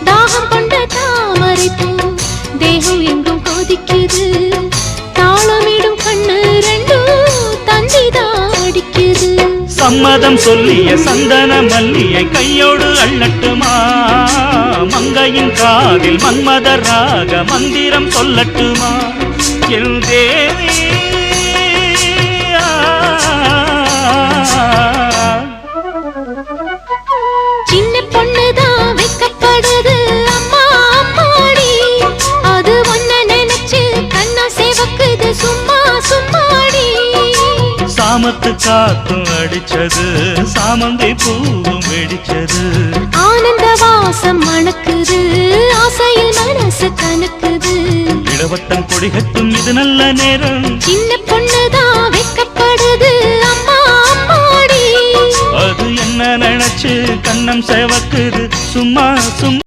தாகம் கொண்ட தாமரை பூ தேகம் எங்கும் கொதிக்குது தாளமிடும் கண்ணு ரெண்டும் தந்திதான் அடிக்குது சம்மதம் சொல்லிய சந்தன மல்லியை கையோடு அள்ளட்டுமா மங்கையின் காதில் மன்மதராக மந்திரம் சொல்லட்டுமா என் தேவி சின்ன பொண்ணுதான் வைக்கப்படுது அம்மா அம்மாடி அது ஒன்ன நினைச்சு கண்ணா சேவக்குது சும்மா சும்மாடி சாமத்து காத்தும் அடிச்சது சாமந்தி பூவும் வெடிச்சது ஆனந்த வாசம் மணக்குது ஆசையில் மனசு கணக்குது இளவட்டம் கொடிகட்டும் இது நல்ல நேரம் சின்ன பொண்ணுதான் வைக்கப்படுது அம்மா அம்மாடி அது என்ன நினைச்சு கண்ணம் சேவக்குது சும்மா சும்மா